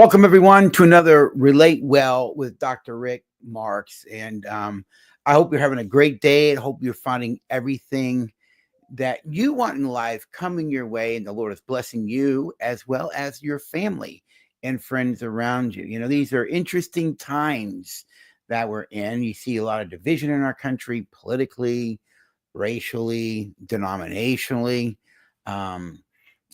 Welcome, everyone, to another Relate Well with Dr. Rick Marks. And I hope you're having a great day. I hope you're finding everything that you want in life coming your way, and the Lord is blessing you as well as your family and friends around you. You know, these are interesting times that we're in. You see a lot of division in our country, politically, racially, denominationally.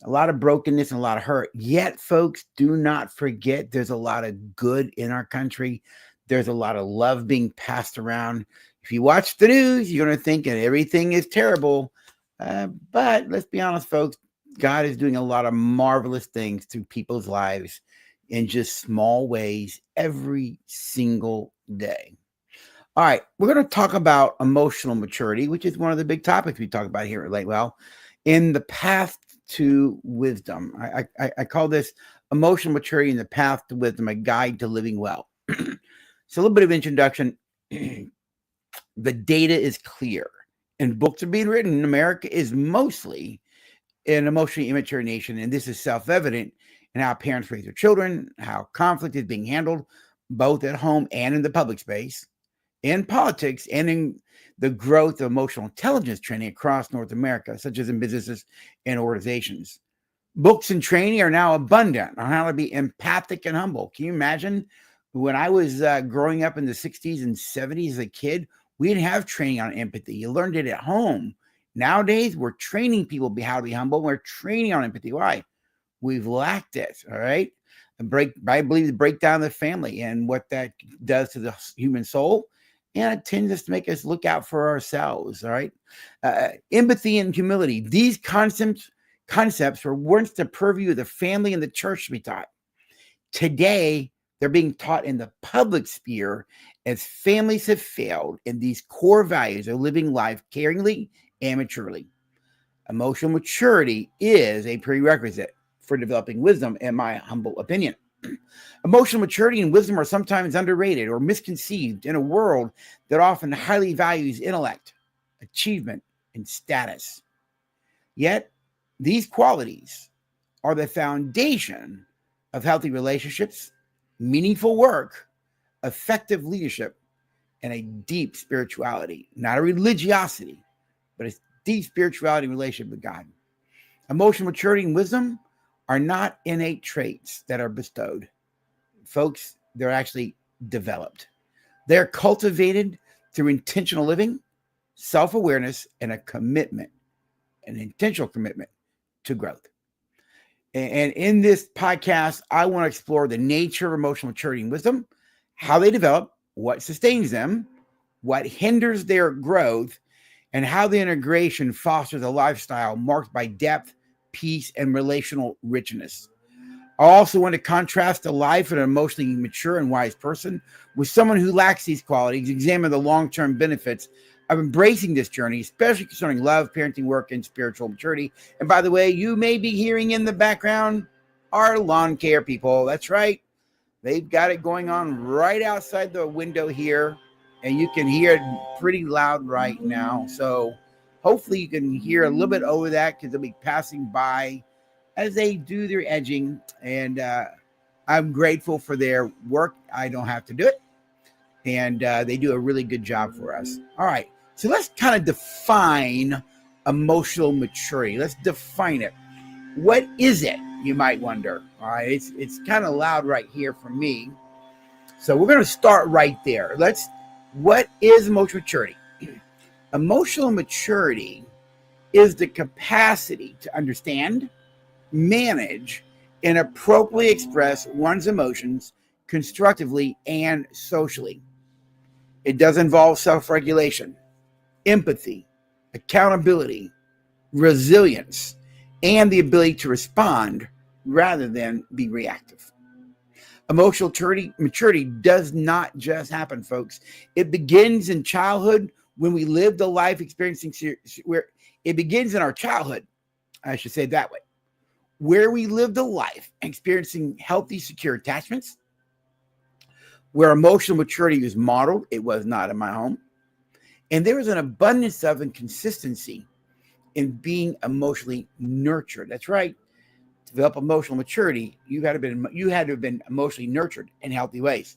A lot of brokenness and a lot of hurt. Yet, folks, do not forget there's a lot of good in our country. There's a lot of love being passed around. If you watch the news, you're going to think that everything is terrible. But let's be honest, folks, God is doing a lot of marvelous things through people's lives in just small ways every single day. All right, we're going to talk about emotional maturity, which is one of the big topics we talk about here at Late Well, in the path to wisdom. I call this emotional maturity in the path to wisdom, a guide to living well. So a little bit of introduction. The data is clear and books are being written. America is mostly an emotionally immature nation, and this is self-evident in how parents raise their children, how conflict is being handled, both at home and in the public space, in politics, and in the growth of emotional intelligence training across North America, such as in businesses and organizations. Books and training are now abundant on how to be empathic and humble. Can you imagine when I was growing up in the 60s and 70s as a kid, we didn't have training on empathy. You learned it at home. Nowadays, we're training people how to be humble. We're training on empathy. Why? We've lacked it, all right? I believe the breakdown of the family and what that does to the human soul. And it tends us to make us look out for ourselves, all right? Empathy and humility. These concepts were once the purview of the family and the church to be taught. Today, they're being taught in the public sphere as families have failed in these core values of living life caringly and maturely. Emotional maturity is a prerequisite for developing wisdom, in my humble opinion. Emotional maturity and wisdom are sometimes underrated or misconceived in a world that often highly values intellect, achievement, and status. Yet, these qualities are the foundation of healthy relationships, meaningful work, effective leadership, and a deep spirituality. Not a religiosity, but a deep spirituality relationship with God. Emotional maturity and wisdom are not innate traits that are bestowed. Folks, they're actually developed. They're cultivated through intentional living, self-awareness, and an intentional commitment to growth. And in this podcast, I want to explore the nature of emotional maturity and wisdom, how they develop, what sustains them, what hinders their growth, and how the integration fosters a lifestyle marked by depth, peace, and relational richness. I also want to contrast the life of an emotionally mature and wise person with someone who lacks these qualities, examine the long-term benefits of embracing this journey, especially concerning love, parenting, work, and spiritual maturity. And by the way, you may be hearing in the background our lawn care people. That's right. They've got it going on right outside the window here, and you can hear it pretty loud right now. So hopefully you can hear a little bit over that because they'll be passing by as they do their edging, and I'm grateful for their work. I don't have to do it, and they do a really good job for us. All right, so let's kind of define emotional maturity. Let's define it. What is it, you might wonder? All right, it's kind of loud right here for me, so we're going to start right there. What is emotional maturity? Emotional maturity is the capacity to understand, manage, and appropriately express one's emotions constructively and socially. It does involve self-regulation, empathy, accountability, resilience, and the ability to respond rather than be reactive. Emotional maturity does not just happen, folks. It begins in childhood when we live the life experiencing where it begins in our childhood. I should say it that way. Where we lived a life experiencing healthy, secure attachments, where emotional maturity was modeled. It was not in my home. And there was an abundance of and consistency in being emotionally nurtured. That's right. To develop emotional maturity, you had to have been emotionally nurtured in healthy ways.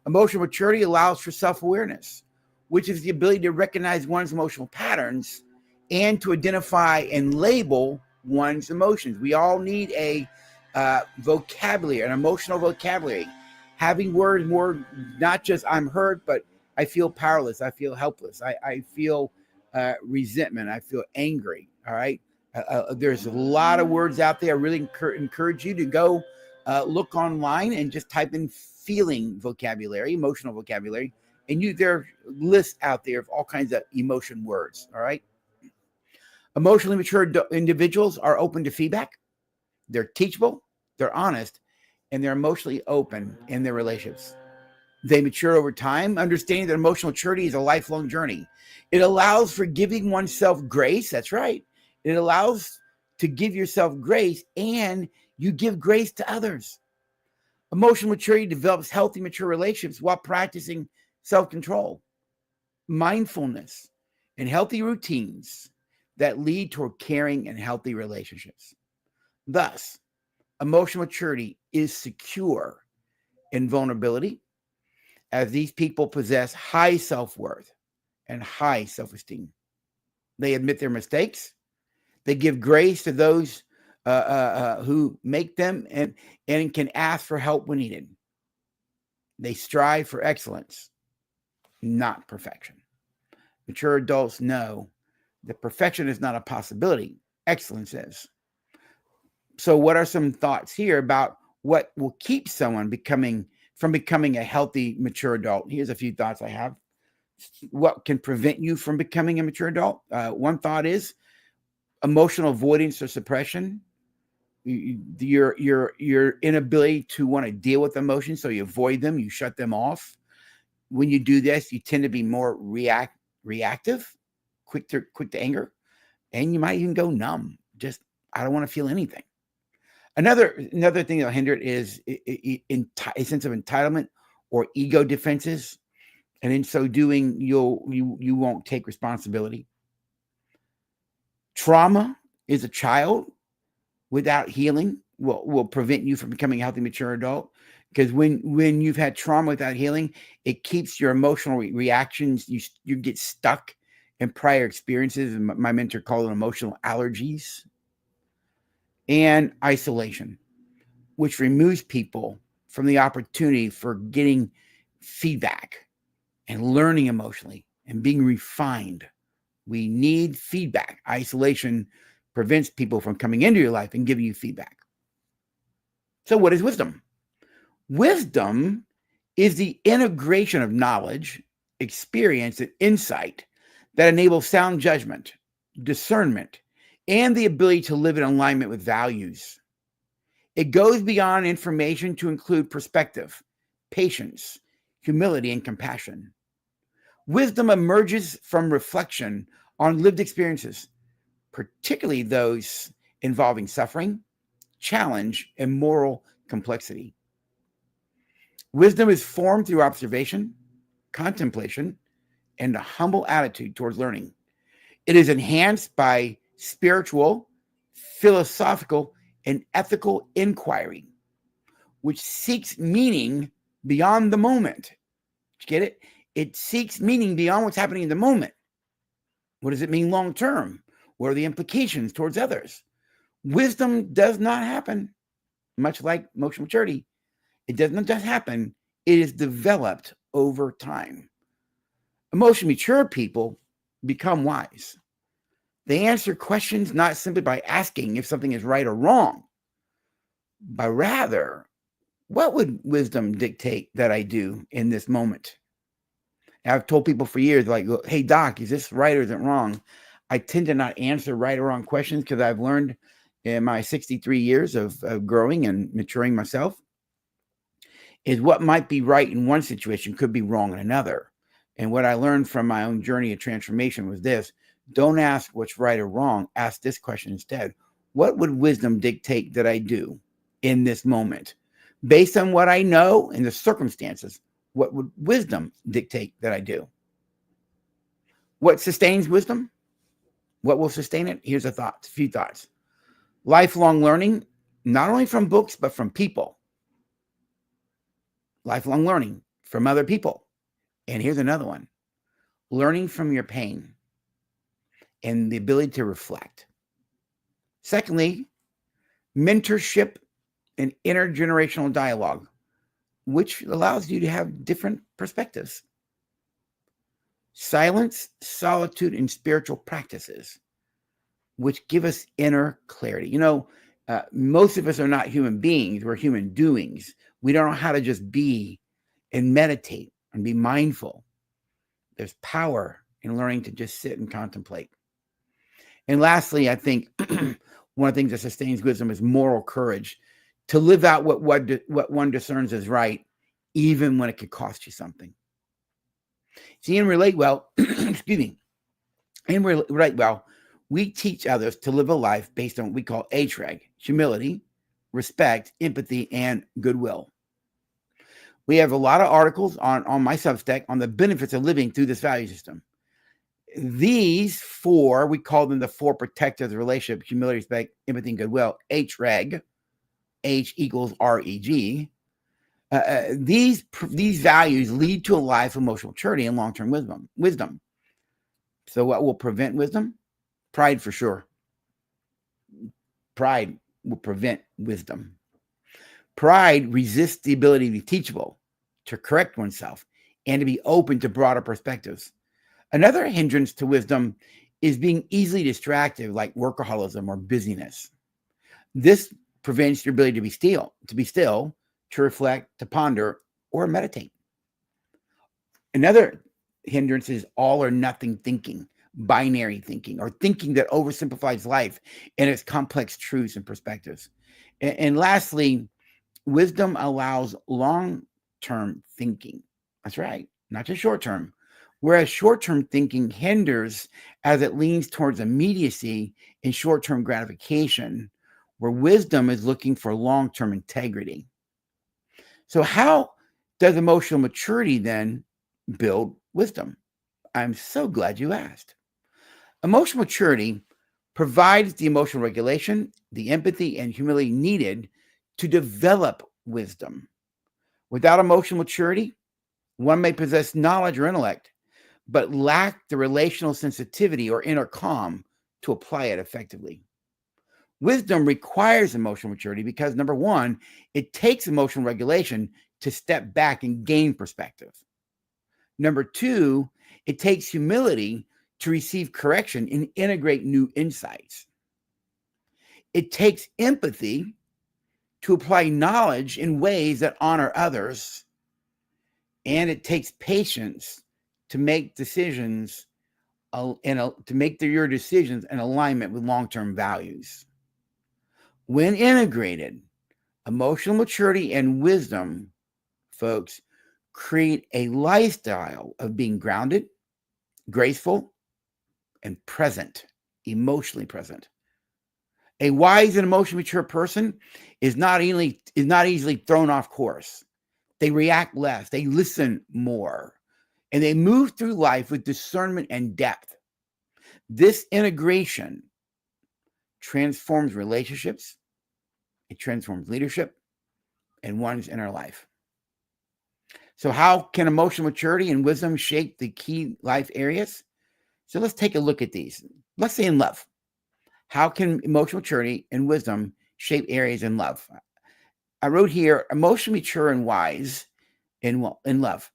Emotional maturity allows for self-awareness, which is the ability to recognize one's emotional patterns and to identify and label one's emotions. We all need a vocabulary, an emotional vocabulary, having words more, not just I'm hurt, but I feel powerless, I feel helpless, I feel resentment, I feel angry. All right. There's a lot of words out there. I really encourage you to go look online and just type in feeling vocabulary, emotional vocabulary, and there are lists out there of all kinds of emotion words. All right. Emotionally mature individuals are open to feedback. They're teachable, they're honest, and they're emotionally open in their relationships. They mature over time, understanding that emotional maturity is a lifelong journey. It allows for giving oneself grace. That's right. It allows to give yourself grace, and you give grace to others. Emotional maturity develops healthy, mature relationships while practicing self-control, mindfulness, and healthy routines that lead toward caring and healthy relationships. Thus, emotional maturity is secure in vulnerability, as these people possess high self-worth and high self-esteem. They admit their mistakes. They give grace to those who make them and can ask for help when needed. They strive for excellence, not perfection. Mature adults know that perfection is not a possibility. Excellence is. So what are some thoughts here about what will keep someone from becoming a healthy, mature adult? Here's a few thoughts I have. What can prevent you from becoming a mature adult? One thought is emotional avoidance or suppression. Your inability to want to deal with emotions, so you avoid them, you shut them off. When you do this, you tend to be more reactive, quick to anger, and you might even go numb. Just, I don't want to feel anything. Another thing that'll hinder it is a sense of entitlement or ego defenses, and in so doing, you won't take responsibility. Trauma as a child without healing will prevent you from becoming a healthy, mature adult. Because when you've had trauma without healing, it keeps your emotional reactions. You get stuck in prior experiences. My mentor called it emotional allergies. And isolation, which removes people from the opportunity for getting feedback and learning emotionally and being refined. We need feedback. Isolation prevents people from coming into your life and giving you feedback. So what is wisdom? Wisdom is the integration of knowledge, experience, and insight that enables sound judgment, discernment, and the ability to live in alignment with values. It goes beyond information to include perspective, patience, humility, and compassion. Wisdom emerges from reflection on lived experiences, particularly those involving suffering, challenge, and moral complexity. Wisdom is formed through observation, contemplation, and a humble attitude towards learning. It is enhanced by spiritual, philosophical, and ethical inquiry, which seeks meaning beyond the moment. Did you get it? It seeks meaning beyond what's happening in the moment. What does it mean long term? What are the implications towards others? Wisdom does not happen, much like emotional maturity. It doesn't just happen. It is developed over time. Emotionally mature people become wise. They answer questions not simply by asking if something is right or wrong, but rather, what would wisdom dictate that I do in this moment? And I've told people for years, like, hey, doc, is this right or is it wrong? I tend to not answer right or wrong questions because I've learned in my 63 years of growing and maturing myself is what might be right in one situation could be wrong in another. And what I learned from my own journey of transformation was this: don't ask what's right or wrong. Ask this question instead: what would wisdom dictate that I do in this moment? Based on what I know and the circumstances, what would wisdom dictate that I do? What sustains wisdom? What will sustain it? Here's a few thoughts. Lifelong learning, not only from books, but from people. Lifelong learning from other people. And here's another one: learning from your pain and the ability to reflect. Secondly, mentorship and intergenerational dialogue, which allows you to have different perspectives. Silence, solitude, and spiritual practices, which give us inner clarity. Most of us are not human beings, we're human doings. We don't know how to just be and meditate and be mindful. There's power in learning to just sit and contemplate. And lastly, I think one of the things that sustains wisdom is moral courage to live out what one discerns as right, even when it could cost you something. See, and relate well, excuse me, and relate well, we teach others to live a life based on what we call HREG: humility, respect, empathy, and goodwill. We have a lot of articles on my Substack on the benefits of living through this value system. These four, we call them the four protectors of the relationship: humility, respect, empathy, and goodwill. HREG, H equals REG. These values lead to a life of emotional maturity and long-term wisdom. So what will prevent wisdom? Pride, for sure. Pride will prevent wisdom. Pride resists the ability to be teachable, to correct oneself, and to be open to broader perspectives. Another hindrance to wisdom is being easily distracted, like workaholism or busyness. This prevents your ability to be still, to reflect, to ponder, or meditate. Another hindrance is all or nothing thinking, binary thinking, or thinking that oversimplifies life and its complex truths and perspectives. And lastly, wisdom allows long-term thinking. That's right, not just short-term. Whereas short-term thinking hinders as it leans towards immediacy and short-term gratification, where wisdom is looking for long-term integrity. So how does emotional maturity then build wisdom? I'm so glad you asked. Emotional maturity provides the emotional regulation, the empathy, and humility needed to develop wisdom. Without emotional maturity, one may possess knowledge or intellect, but lack the relational sensitivity or inner calm to apply it effectively. Wisdom requires emotional maturity because, number one, it takes emotional regulation to step back and gain perspective. Number two, it takes humility to receive correction and integrate new insights. It takes empathy to apply knowledge in ways that honor others. And it takes patience to make decisions your decisions in alignment with long-term values. When integrated, emotional maturity and wisdom, folks, create a lifestyle of being grounded, graceful, and present, emotionally present. A wise and emotionally mature person is not easily thrown off course. They react less, they listen more, and they move through life with discernment and depth. This integration transforms relationships, it transforms leadership, and one's inner life. So, how can emotional maturity and wisdom shape the key life areas? So, let's take a look at these. Let's say in love. How can emotional maturity and wisdom shape areas in love? I wrote here: emotionally mature and wise in love.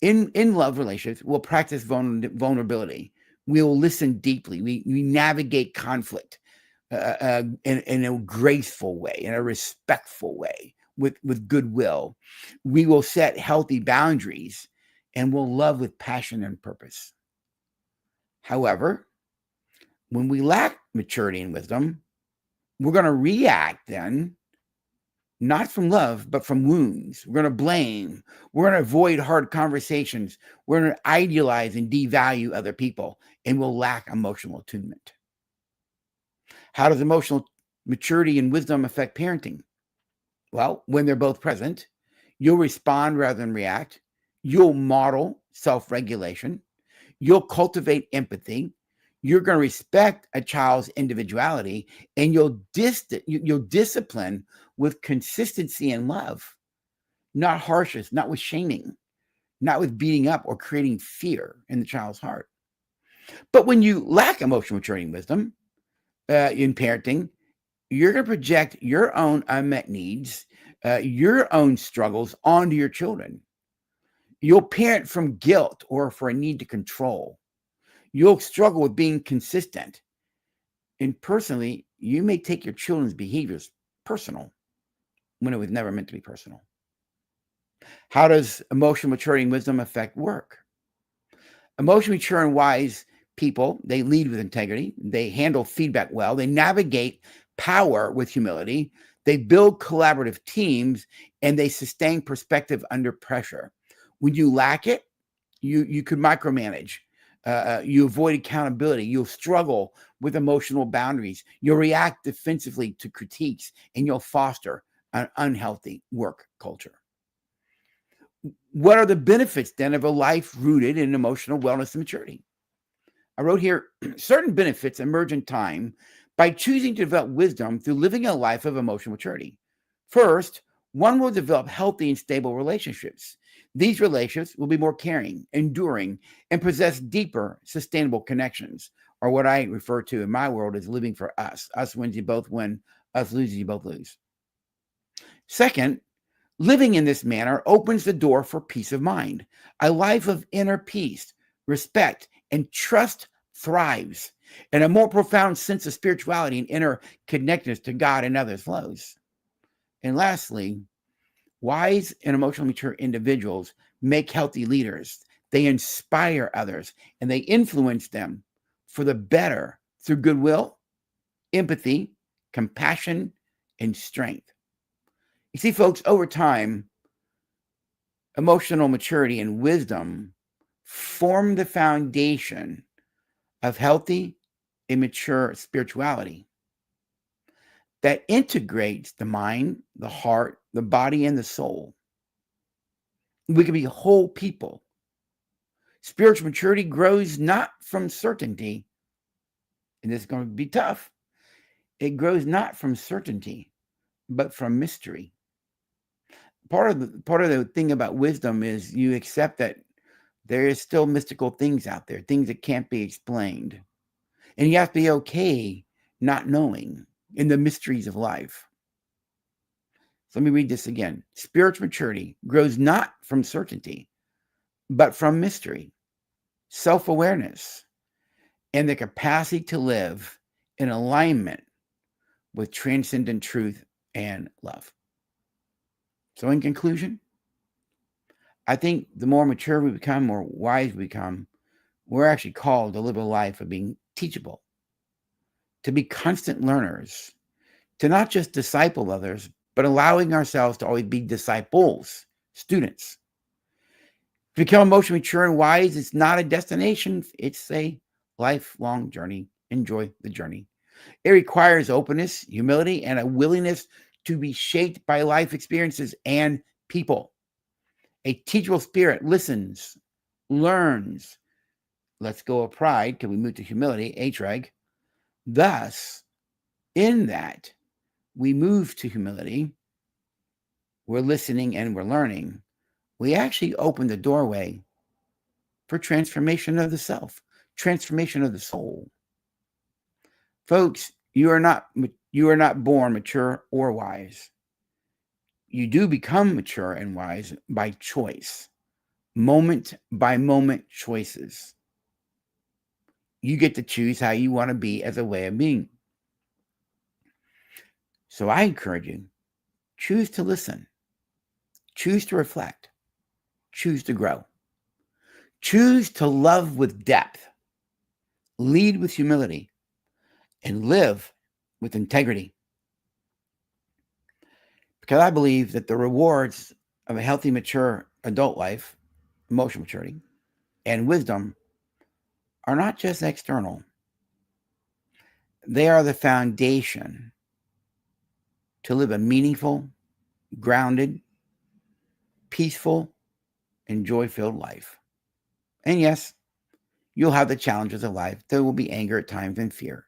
In love relationships, we'll practice vulnerability. We will listen deeply. We navigate conflict in a graceful way, in a respectful way, with goodwill. We will set healthy boundaries and will love with passion and purpose. However, when we lack maturity and wisdom, we're going to react then not from love, but from wounds. We're going to blame. We're going to avoid hard conversations. We're going to idealize and devalue other people, and we'll lack emotional attunement. How does emotional maturity and wisdom affect parenting? Well, when they're both present, you'll respond rather than react. You'll model self-regulation. You'll cultivate empathy. You're going to respect a child's individuality, and you'll discipline with consistency and love, not harshness, not with shaming, not with beating up or creating fear in the child's heart. But when you lack emotional maturity and wisdom in parenting, you're going to project your own unmet needs, your own struggles onto your children. You'll parent from guilt or for a need to control. You'll struggle with being consistent. And personally, you may take your children's behaviors personal when it was never meant to be personal. How does emotional maturity and wisdom affect work? Emotionally mature and wise people, they lead with integrity. They handle feedback well. They navigate power with humility. They build collaborative teams, and they sustain perspective under pressure. When you lack it, you could micromanage. You avoid accountability. You'll struggle with emotional boundaries. You'll react defensively to critiques, and you'll foster an unhealthy work culture. What are the benefits then of a life rooted in emotional wellness and maturity? I wrote here, certain benefits emerge in time by choosing to develop wisdom through living a life of emotional maturity. First, one will develop healthy and stable relationships. These relationships will be more caring, enduring, and possess deeper, sustainable connections, or what I refer to in my world as living for us. Us wins, you both win. Us loses, you both lose. Second, living in this manner opens the door for peace of mind. A life of inner peace, respect, and trust thrives, and a more profound sense of spirituality and inner connectedness to God and others flows. And lastly, wise and emotionally mature individuals make healthy leaders. They inspire others and they influence them for the better through goodwill, empathy, compassion, and strength. You see, folks, over time, emotional maturity and wisdom form the foundation of healthy, immature spirituality that integrates the mind, the heart, the body, and the soul. We can be whole people. Spiritual maturity grows not from certainty, and this is going to be tough. It grows not from certainty, but from mystery. Part of the thing about wisdom is you accept that there is still mystical things out there, things that can't be explained. And you have to be okay not knowing in the mysteries of life. So let me read this again. Spiritual maturity grows not from certainty, but from mystery, self-awareness, and the capacity to live in alignment with transcendent truth and love. So in conclusion, I think the more mature we become, more wise we become, we're actually called to live a life of being teachable, to be constant learners, to not just disciple others, but allowing ourselves to always be disciples, students. To become emotionally mature and wise, it's not a destination, it's a lifelong journey. Enjoy the journey. It requires openness, humility, and a willingness to be shaped by life experiences and people. A teachable spirit listens, learns, lets go of pride. Can we move to humility? HREG. Thus, in that, we move to humility. We're listening and we're learning. We actually open the doorway for transformation of the self, transformation of the soul. Folks, you are not born mature or wise. You do become mature and wise by choice, moment by moment choices. You get to choose how you want to be as a way of being. So I encourage you, choose to listen, choose to reflect, choose to grow, choose to love with depth, lead with humility, and live with integrity. Because I believe that the rewards of a healthy, mature adult life, emotional maturity, and wisdom are not just external. They are the foundation to live a meaningful, grounded, peaceful, and joy-filled life. And yes, You'll have the challenges of life. There will be anger at times and fear,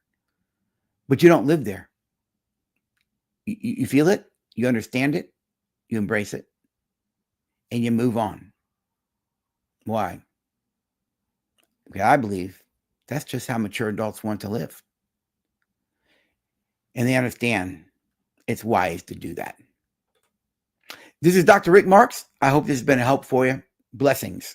but you don't live there. You feel it, you understand it, you embrace it, and you move on. Why? Because I believe that's just how mature adults want to live. And they understand it's wise to do that. This is Dr. Rick Marks. I hope this has been a help for you. Blessings.